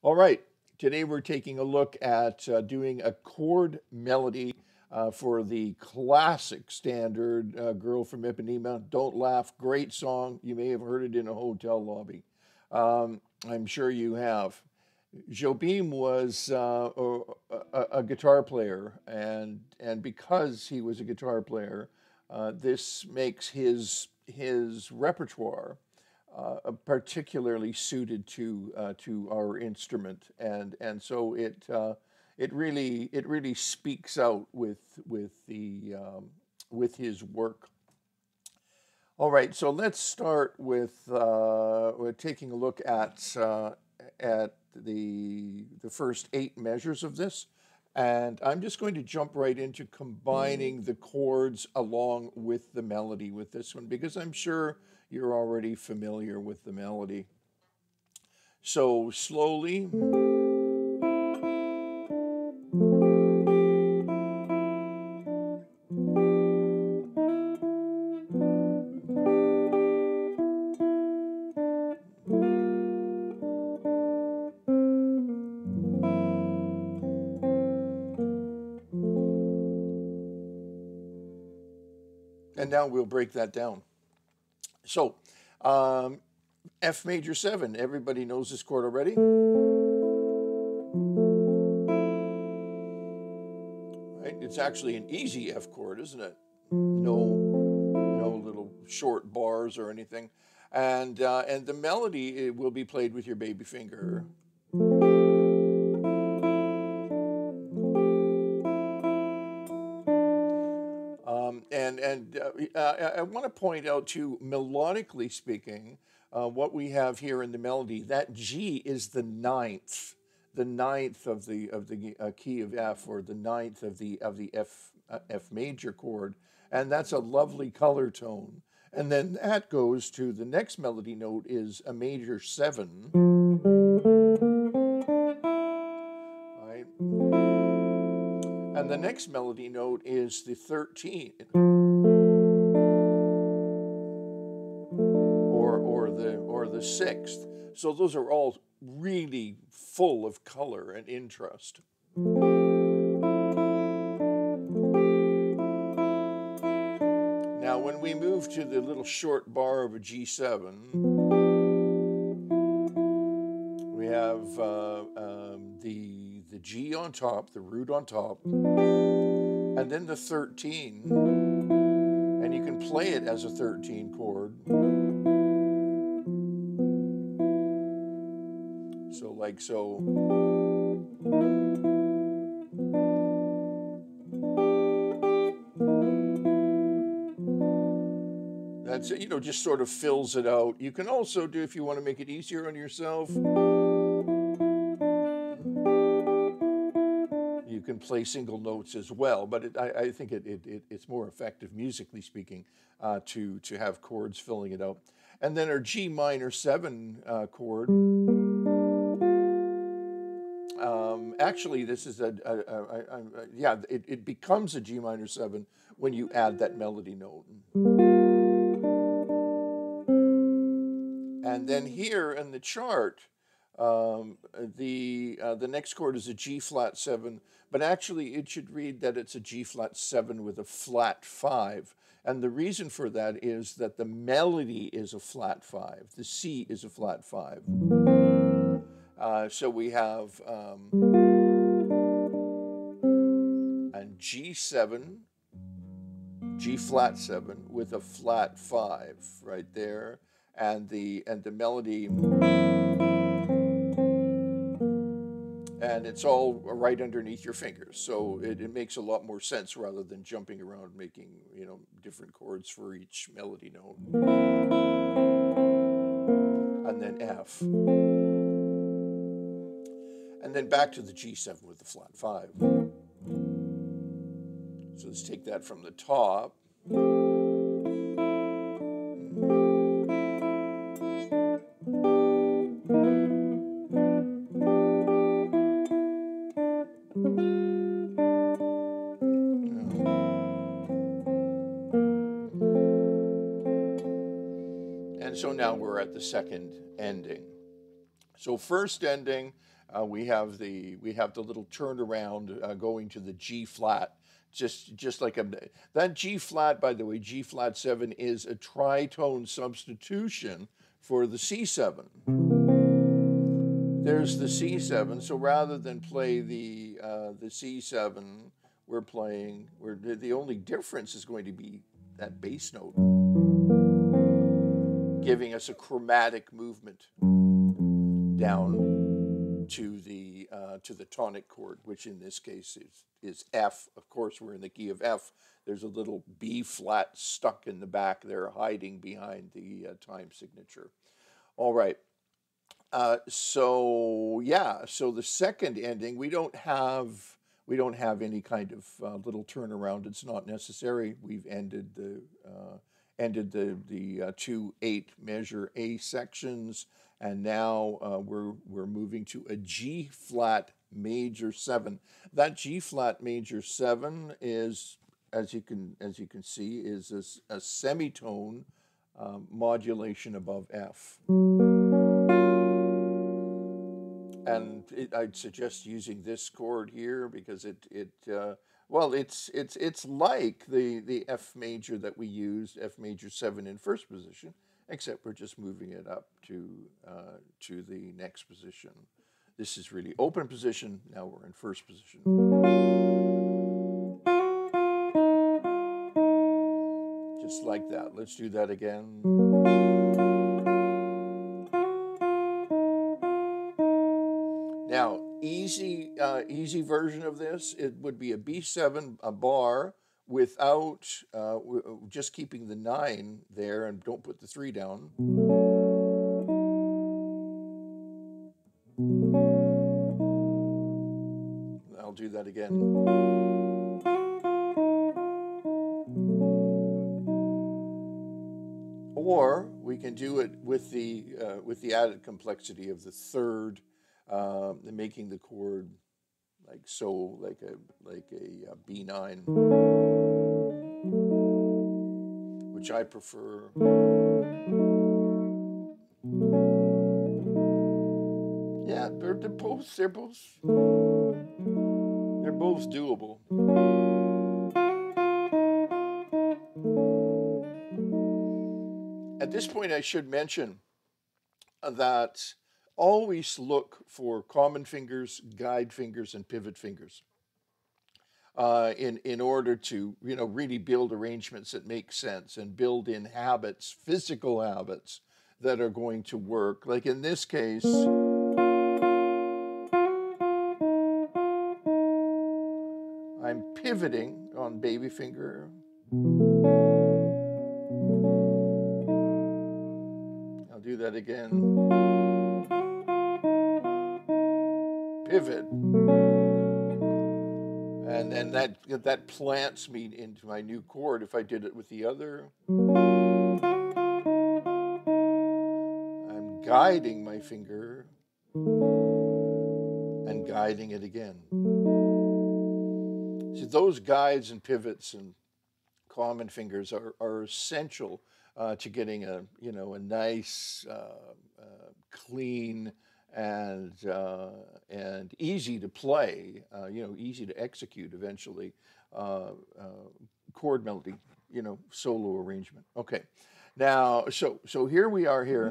All right, today we're taking a look at doing a chord melody for the classic standard Girl from Ipanema. Don't Laugh, great song. You may have heard it in a hotel lobby. I'm sure you have. Jobim was a guitar player, and because he was a guitar player, this makes his repertoire particularly suited to our instrument, and so it really speaks out with his work. All right, so let's start with taking a look at the first 8 measures of this, and I'm just going to jump right into combining the chords along with the melody with this one because I'm sure you're already familiar with the melody. So slowly. And now we'll break that down. So, F major 7, everybody knows this chord already. Right? It's actually an easy F chord, isn't it? No little short bars or anything. And the melody will be played with your baby finger. I want to point out too, melodically speaking, what we have here in the melody. That G is the ninth of the key of F, or the ninth of the F major chord, and that's a lovely color tone. And then that goes to the next melody note is a major 7, right? And the next melody note is the 13, or the 6th. So those are all really full of color and interest. Now, when we move to the little short bar of a G7, we have the G on top, the root on top, and then the 13, and you can play it as a 13 chord. So like so. That's, just sort of fills it out. You can also do, if you want to make it easier on yourself, you can play single notes as well, but I think it's more effective, musically speaking, to have chords filling it out. And then our G minor 7 chord. Actually, this is it becomes a G minor 7 when you add that melody note. And then here in the chart, the next chord is a G flat 7, but actually it should read that it's a G flat 7 with a flat 5. And the reason for that is that the melody is a flat 5. The C is a flat 5. So we have a G7, G flat 7 with a flat 5 right there, and the melody, and it's all right underneath your fingers, so it makes a lot more sense rather than jumping around making different chords for each melody note. And then F, and then back to the G7 with the flat 5. So let's take that from the top. And so now we're at the second ending. So first ending, we have the little turnaround going to the G flat, just like that G flat. By the way, G flat 7 is a tritone substitution for the C7. There's the C7. So rather than play the C7, the only difference is going to be that bass note, giving us a chromatic movement down to the tonic chord, which in this case is F. Of course, we're in the key of F. There's a little B flat stuck in the back there, hiding behind the time signature. All right. So the second ending, we don't have any kind of little turnaround. It's not necessary. We've ended the 2/8 measure A sections, and now we're moving to a G flat major 7. That G flat major 7 is, as you can see, is a semitone modulation above F. And I'd suggest using this chord here because it's like the F major that we used, F major 7 in first position, except we're just moving it up to the next position. This is really open position. Now we're in first position. Just like that. Let's do that again. Now, easy version of this, it would be a B7, a bar, without just keeping the 9 there, and don't put the 3 down. I'll do that again. Or we can do it with the added complexity of the third, making the chord like so, like a B9, which I prefer. Yeah, they're both doable. At this point, I should mention that always look for common fingers, guide fingers, and pivot fingers in order to really build arrangements that make sense and build in habits, physical habits that are going to work. Like in this case, I'm pivoting on baby finger. I'll do that again. Pivot. And then that plants me into my new chord. If I did it with the other, I'm guiding my finger and guiding it again. So those guides and pivots and common fingers are essential to getting a nice, clean, and easy to play, easy to execute eventually, chord melody, solo arrangement. Okay, now so here we are here.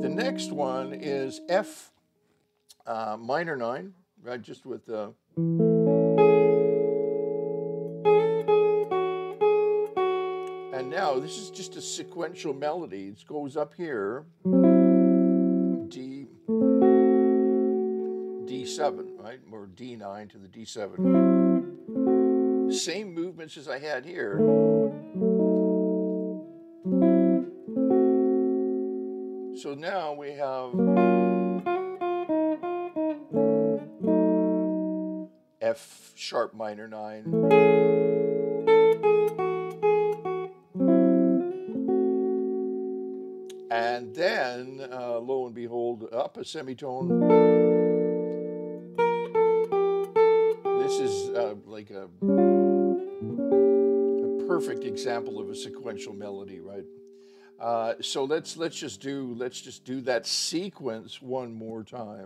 The next one is F minor 9, right? Just with and now this is just a sequential melody. It goes up here, D7, right? Or D9 to the D7. Same movements as I had here. So now we have F sharp minor 9. And then, lo and behold, up a semitone. This is like a perfect example of a sequential melody, right? So let's just do that sequence one more time.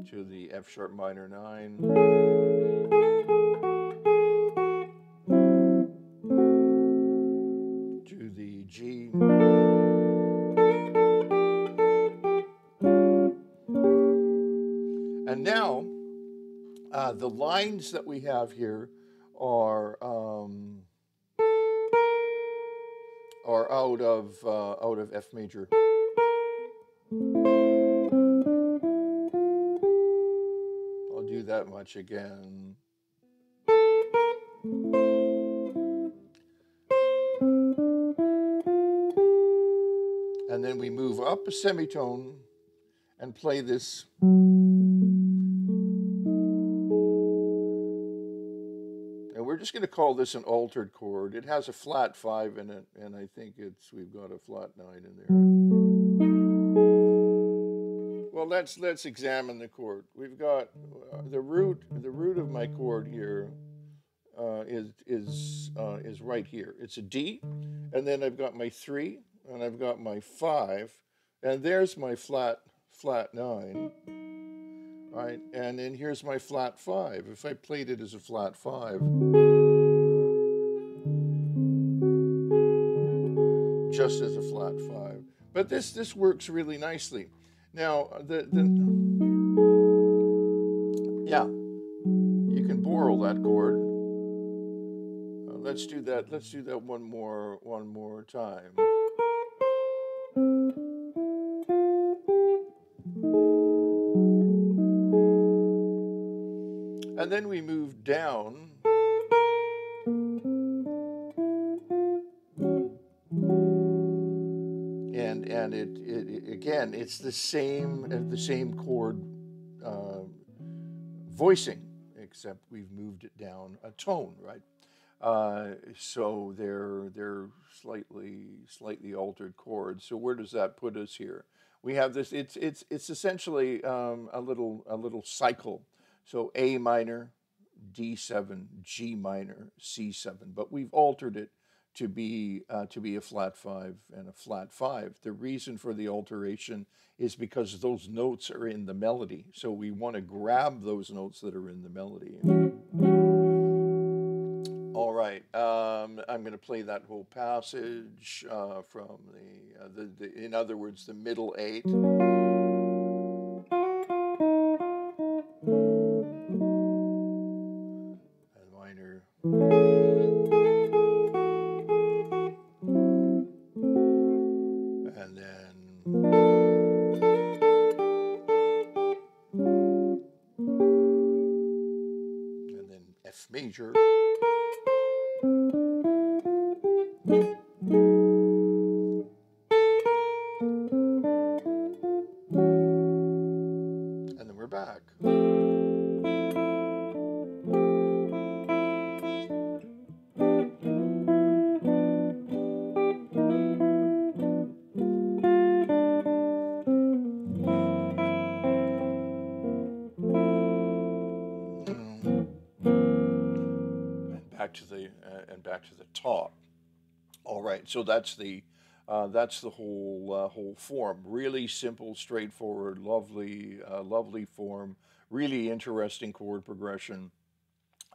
To the F sharp minor 9. To the G. And now the lines that we have here are out of F major. I'll do that much again. And then we move up a semitone and play this. And we're just going to call this an altered chord. It has a flat 5 in it, and I think we've got a flat 9 in there. Well, let's examine the chord. We've got the root of my chord here is right here. It's a D, and then I've got my 3, and I've got my 5, and there's my flat 9, right? And then here's my flat 5. If I played it as a flat 5, just as a flat 5, but this works really nicely. Now yeah, you can borrow that chord. Let's do that. Let's do that one more time. And then we move down. And it again, it's the same chord voicing, except we've moved it down a tone, right? So they're slightly altered chords. So where does that put us here? We have this. It's essentially a little cycle. So A minor, D7, G minor, C7. But we've altered it to be a flat 5 and a flat 5. The reason for the alteration is because those notes are in the melody. So we want to grab those notes that are in the melody. All right, I'm going to play that whole passage from the in other words, the middle 8. And minor. And then F major. And then we're back. Back to the top. All right, so that's the whole form. Really simple, straightforward, lovely form. Really interesting chord progression,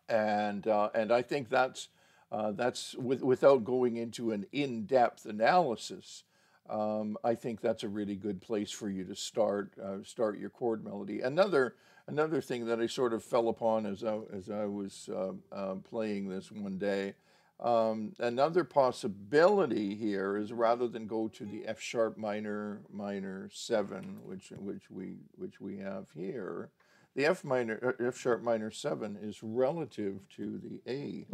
and I think that's without going into an in-depth analysis. I think that's a really good place for you to start your chord melody. Another thing that I sort of fell upon as I was playing this one day. Another possibility here is, rather than go to the F sharp minor 7, which we have here, the F sharp minor 7 is relative to the A.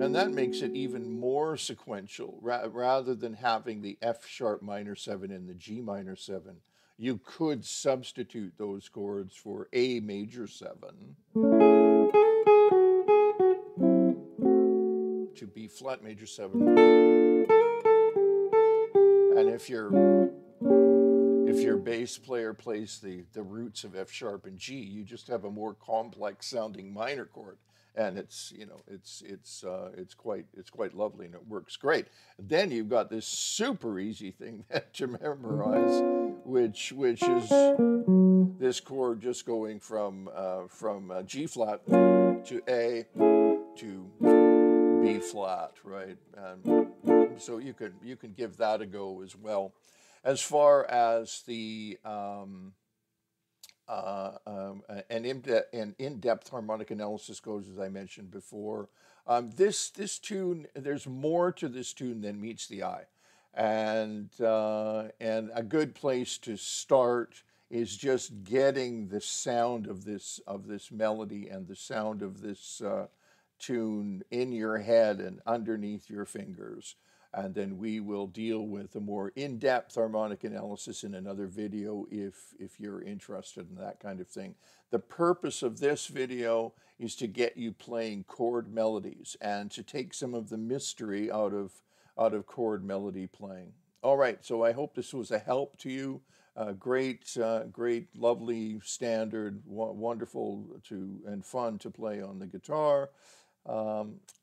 And that makes it even more sequential. Rather than having the F sharp minor 7 and the G minor 7, you could substitute those chords for A major 7 to B flat major 7. And if if your bass player plays the roots of F sharp and G, you just have a more complex sounding minor chord, and it's, you know, it's quite lovely, and it works great. Then you've got this super easy thing to memorize, which is this chord just going from G flat to A to B flat, right? And so you can give that a go as well. As far as the an in-depth harmonic analysis goes, as I mentioned before, this tune, there's more to this tune than meets the eye, and a good place to start is just getting the sound of this melody and the sound of this tune in your head and underneath your fingers. And then we will deal with a more in-depth harmonic analysis in another video if you're interested in that kind of thing. The purpose of this video is to get you playing chord melodies and to take some of the mystery out of chord melody playing. All right, so I hope this was a help to you. Great, lovely standard, wonderful and fun to play on the guitar.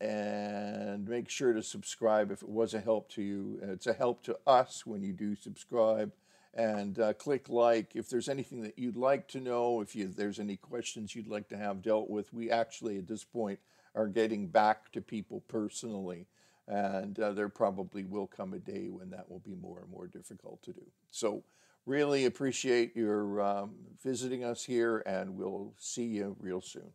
And make sure to subscribe if it was a help to you. It's a help to us when you do subscribe. And click like if there's anything that you'd like to know, if there's any questions you'd like to have dealt with. We actually, at this point, are getting back to people personally. And there probably will come a day when that will be more and more difficult to do. So really appreciate your visiting us here, and we'll see you real soon.